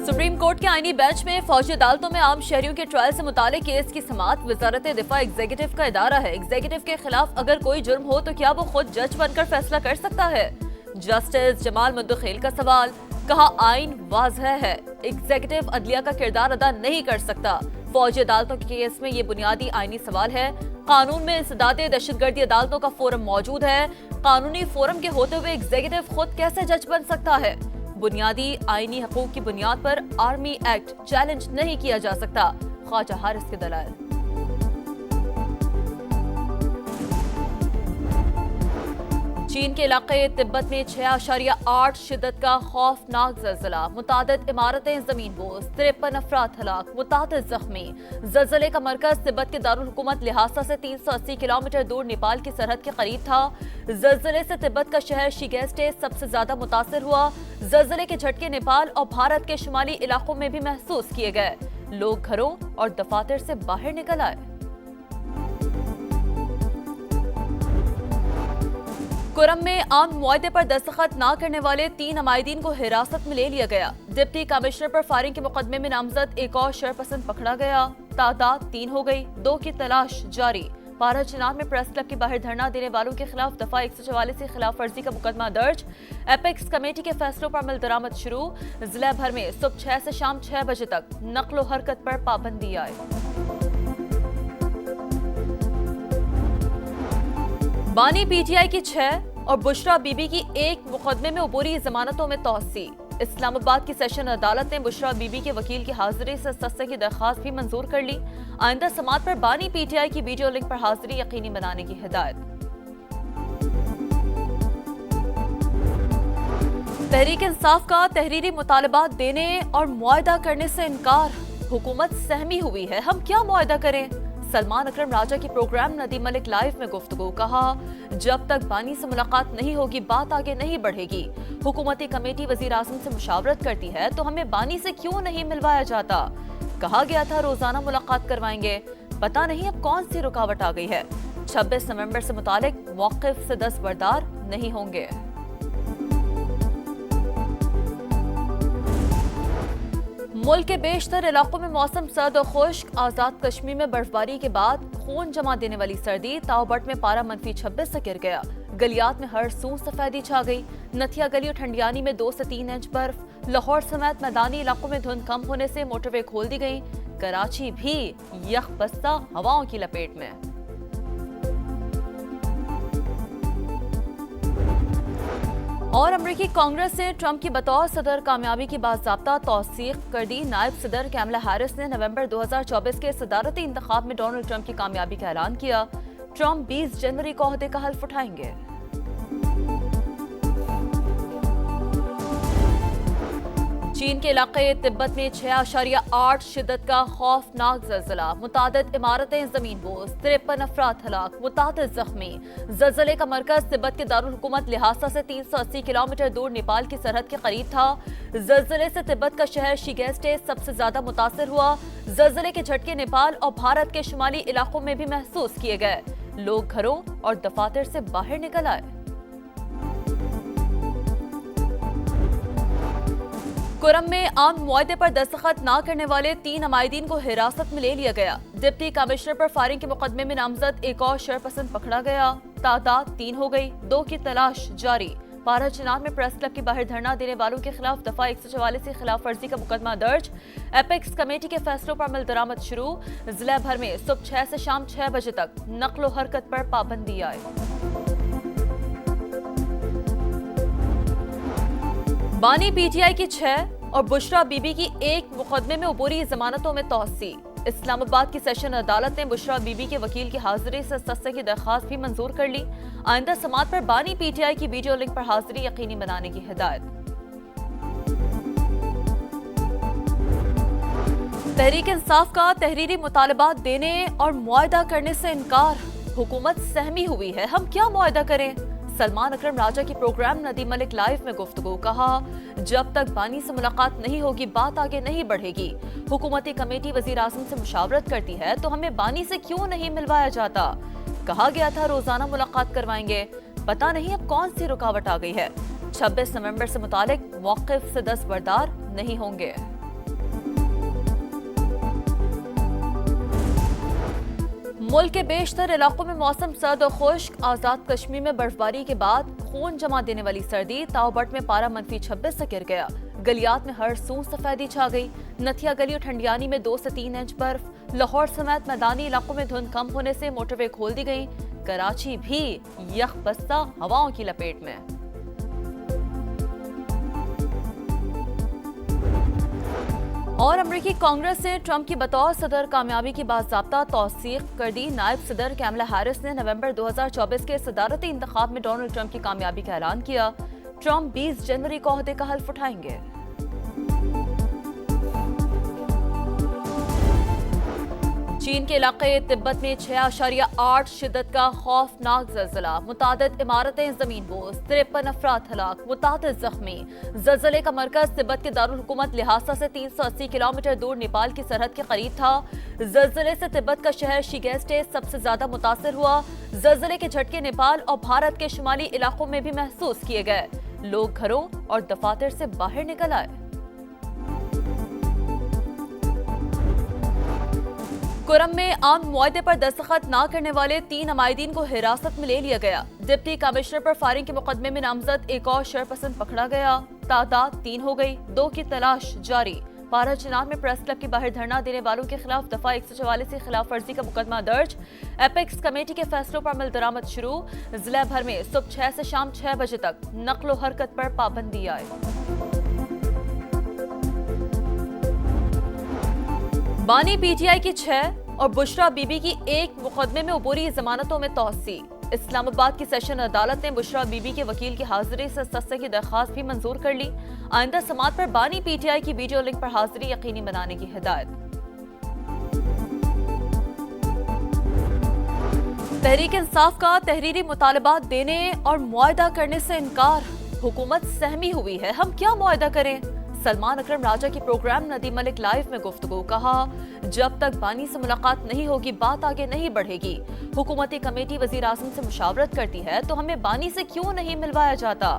Supreme court के आईनी bench में फौजी अदालतों में आम शहरियों के ट्रायल से मुतालिक केस की समाअत वजारत दिफा एग्जीक्यूटिव का इदारा है। एग्जीक्यूटिव के खिलाफ अगर कोई जुर्म हो तो क्या वो खुद जज बनकर फैसला कर सकता है? जस्टिस जमाल मुद्दखिल का सवाल। कहा आइन वाज़ह है, एग्जीक्यूटिव अदलिया का किरदार अदा नहीं कर सकता। फौजी अदालतों के केस में ये बुनियादी आईनी सवाल है। कानून में इंसदादे दहशतगर्दी अदालतों का फोरम मौजूद है। कानूनी फोरम के होते हुए एग्जीक्यूटिव खुद कैसे जज बन सकता है? बुनियादी आईनी हकूक की बुनियाद पर आर्मी एक्ट चैलेंज नहीं किया जा सकता। ख्वाजा हारिस के दलाल। चीन के इलाके तिब्बत में 6.8 शिद्दत का खौफनाक ज़लज़ला, मुतादिद इमारतें ज़मीनबोस, 53 अफराद हलाक, मुतादिद ज़ख्मी। ज़लज़ले का मरकज़ तिब्बत के दारुल हुकूमत लिहासा से 380 किलोमीटर दूर नेपाल की सरहद के करीब था। ज़लज़ले से तिब्बत का शहर शिगेस्टे सबसे ज्यादा मुतासर हुआ। ज़लज़ले के झटके नेपाल और भारत के शुमाली इलाकों में भी महसूस किए गए। लोग घरों और दफातर से बाहर निकल आए। कुरम में आम मुआहदे पर दस्तखत न करने वाले 3 अमायदीन को हिरासत में ले लिया गया। डिप्टी कमिश्नर पर फायरिंग के मुकदमे में नामजद एक और शरपसंद पकड़ा गया। तादाद 3 हो गई, 2 की तलाश जारी। पारा चिनार में प्रेस क्लब के बाहर धरना देने वालों के खिलाफ दफा 144 की खिलाफ वर्जी का मुकदमा दर्ज। एपेक्स कमेटी के फैसलों पर अमल दरामद शुरू। जिला भर में सुबह 6 से शाम 6 बजे तक नक्लो हरकत पर पाबंदी आए। बानी पीटीआई की 6 और बुशरा बीबी की 1 मुकदमे में अबूरी जमानतों में तौसी। इस्लामाबाद की सेशन अदालत ने बुशरा बीबी के वकील की हाजिरी से सस्ते की दरख्वास्त भी मंजूर कर ली। आइंदा समात पर बानी पीटीआई की वीडियो लिंक पर हाजिरी यकीनी बनाने की हिदायत। तहरीक इंसाफ का तहरीरी मुतालबात देने और मुआहदा करने से इनकार। हुकूमत सहमी हुई है, हम क्या मुआहदा करें? सलमान अकरम राजा की प्रोग्राम नदीम मलिक लाइव में गुफ्तगू। कहा जब तक बानी से मुलाकात नहीं होगी बात आगे नहीं बढ़ेगी। हुकूमती कमेटी वजीर आज़म से मुशावरत करती है तो हमें बानी से क्यों नहीं मिलवाया जाता? कहा गया था रोजाना मुलाकात करवाएंगे, पता नहीं अब कौन सी रुकावट आ गई है। 26 नवंबर से मुतालिक मौक़िफ़ से दस्तबरदार नहीं होंगे। मुल्क के बेशतर इलाकों में मौसम सर्द और खुश्क। आजाद कश्मीर में बर्फबारी के बाद खून जमा देने वाली सर्दी। ताओबट में पारा -26 से गिर गया। गलियात में हर सू सफेदी छा गई। नथिया गली और ठंडियानी में 2 से 3 इंच बर्फ। लाहौर समेत मैदानी इलाकों में धुंध कम होने से मोटरवे खोल दी गई। कराची भी यख बस्ता हवाओं की लपेट में। और अमरीकी कांग्रेस ने ट्रंप की बतौर सदर कामयाबी की बाज़ाब्ता तौसीक कर दी। नायब सदर कैमला हैरिस ने नवंबर 2024 के सदारती इंतखाब में डोनाल्ड ट्रंप की कामयाबी का ऐलान किया। ट्रंप 20 जनवरी को ओहदे का हल्फ उठाएंगे। चीन के इलाके तिब्बत में 6.8 शिद्दत का खौफनाक ज़लज़ला, मुतादिद इमारतें ज़मीनबोस, 53 अफराद हलाक, मुतादिद ज़ख्मी। ज़लज़ले का मरकज़ तिब्बत के दारुल हुकूमत लिहासा से 380 किलोमीटर दूर नेपाल की सरहद के करीब था। ज़लज़ले से तिब्बत का शहर शिगेस्टे सबसे ज्यादा मुतासर हुआ। ज़लज़ले के झटके नेपाल और भारत के शुमाली इलाकों में भी महसूस किए गए। लोग घरों और दफातर से बाहर निकल आए। कुरम में आम मुआहदे पर दस्तखत न करने वाले 3 अमायदीन को हिरासत में ले लिया गया। डिप्टी कमिश्नर पर फायरिंग के मुकदमे में नामजद एक और शरपसंद पकड़ा गया। तादाद 3 हो गई, 2 की तलाश जारी। पारा चिनार में प्रेस क्लब के बाहर धरना देने वालों के खिलाफ दफा 144 की खिलाफ वर्जी का मुकदमा दर्ज। एपेक्स कमेटी के फैसलों पर अमल दरामद शुरू। जिला भर में सुबह 6 से शाम 6 बजे तक नक्लो हरकत पर पाबंदी आए। बानी पीटीआई की 6 और बुशरा बीबी की 1 मुकदमे में अबूरी जमानतों में तौसी। इस्लामाबाद की सेशन अदालत ने बुशरा बीबी के वकील की हाजिरी से सस्ते की दरख्वास्त भी मंजूर कर ली। आइंदा समात पर बानी पीटीआई की वीडियो लिंक पर हाजिरी यकीनी बनाने की हिदायत। तहरीक इंसाफ का तहरीरी मुतालबात देने और मुआहदा करने से इनकार। हुकूमत सहमी हुई है, हम क्या मुआहदा करें? सलमान अकरम राजा की प्रोग्राम नदीम मलिक लाइव में गुफ्तगू। कहा जब तक बानी से मुलाकात नहीं होगी बात आगे नहीं बढ़ेगी। हुकूमती कमेटी वजीर आज़म से मुशावरत करती है तो हमें बानी से क्यों नहीं मिलवाया जाता? कहा गया था रोजाना मुलाकात करवाएंगे, पता नहीं अब कौन सी रुकावट आ गई है। 26 नवंबर से मुतालिक मौक़िफ़ से दस्तबरदार नहीं होंगे। मुल्क के बेशतर इलाकों में मौसम सर्द और खुश्क। आजाद कश्मीर में बर्फबारी के बाद खून जमा देने वाली सर्दी। ताओबट में पारा -26 से गिर गया। गलियात में हर सू सफेदी छा गई। नथिया गली और ठंडियानी में 2 से 3 इंच बर्फ। लाहौर समेत मैदानी इलाकों में धुंध कम होने से मोटरवे खोल दी गई। कराची भी यखबस्ता हवाओं की लपेट में। और अमरीकी कांग्रेस ने ट्रंप की बतौर सदर कामयाबी की बाज़ाब्ता तौसीक कर दी। नायब सदर कैमला हैरिस ने नवंबर 2024 के सदारती इंतखाब में डोनाल्ड ट्रंप की कामयाबी का ऐलान किया। ट्रंप 20 जनवरी को ओहदे का हल्फ उठाएंगे। चीन के इलाके तिब्बत में 6.8 शिद्दत का खौफनाक ज़लज़ला। मुतादिद इमारतें ज़मीन बोस। 53 अफराद हलाक, मुतादिद जख्मी। ज़लज़ले का मरकज़ तिब्बत के दारुल हुकूमत लिहासा से 380 किलोमीटर दूर नेपाल की सरहद के करीब था। ज़लज़ले से तिब्बत का शहर शिगेस्टे सबसे ज्यादा मुतासिर हुआ। ज़लज़ले के झटके नेपाल और भारत के शुमाली इलाकों में भी महसूस किए गए। लोग घरों और दफातर से बाहर निकल आए। कुरम में आम मुआहदे पर दस्तखत न करने वाले 3 अमायदीन को हिरासत में ले लिया गया। डिप्टी कमिश्नर पर फायरिंग के मुकदमे में नामजद एक और शरपसंद पकड़ा गया। तादाद 3 हो गई। 2 की तलाश जारी। पारा चिनाब में प्रेस क्लब के बाहर धरना देने वालों के खिलाफ दफा 144 की खिलाफ वर्जी का मुकदमा दर्ज। एपेक्स कमेटी के फैसलों पर अमल दरामद शुरू। जिला भर में सुबह 6 से शाम 6 बजे तक नक्लो हरकत पर पाबंदी आए। बानी पीटीआई की 6 और बुशरा बीबी की 1 मुकदमे में अबूरी जमानतों में तौसी। इस्लामाबाद की सेशन अदालत ने बुशरा बीबी के वकील की हाजिरी से सस्ते की दरख्वास्त भी मंजूर कर ली। आइंदा समात पर बानी पीटीआई की वीडियो लिंक पर हाजिरी यकीनी बनाने की हिदायत। तहरीक इंसाफ का तहरीरी मुतालबात देने और मुआहदा करने से इनकार। हुकूमत सहमी हुई है, हम क्या मुआहदा करें। सलमान अकरम राजा की प्रोग्राम नदीम मलिक लाइव में गुफ्तगू। कहा, जब तक बानी से मुलाकात नहीं होगी बात आगे नहीं बढ़ेगी। हुकूमती कमेटी वजीर आज़म से मुशावरत करती है तो हमें बानी से क्यों नहीं मिलवाया जाता।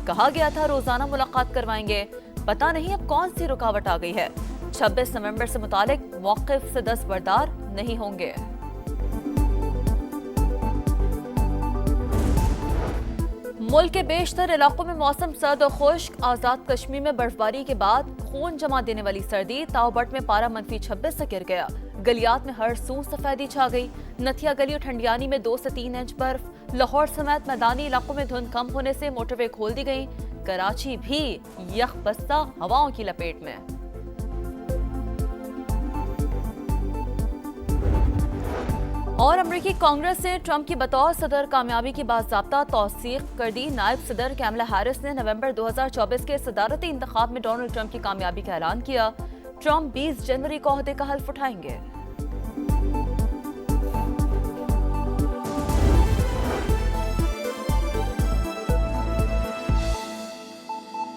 कहा गया था रोजाना मुलाकात करवाएंगे, पता नहीं अब कौन सी रुकावट आ गई है। 26 नवंबर से मुतालिक मौक़िफ़ से दस्तबरदार नहीं होंगे। मुल्क के बेशतर इलाकों में मौसम सर्द और खुश्क। आजाद कश्मीर में बर्फबारी के बाद खून जमा देने वाली सर्दी। ताओबट में पारा -26 से गिर गया। गलियात में हर सू सफेदी छा गई। नथिया गली और ठंडियानी में 2 से 3 इंच बर्फ। लाहौर समेत मैदानी इलाकों में धुंध कम होने से मोटरवे खोल दी गई। कराची भी यखबस्ता हवाओं की लपेट में। और अमरीकी कांग्रेस ने ट्रंप की बतौर सदर कामयाबी की बाज़ाब्ता तौसीक कर दी। नायब सदर कैमला हैरिस ने नवंबर 2024 के सदारती इंतखाब में डोनाल्ड ट्रंप की कामयाबी का ऐलान किया। ट्रंप 20 जनवरी को ओहदे का हल्फ उठाएंगे।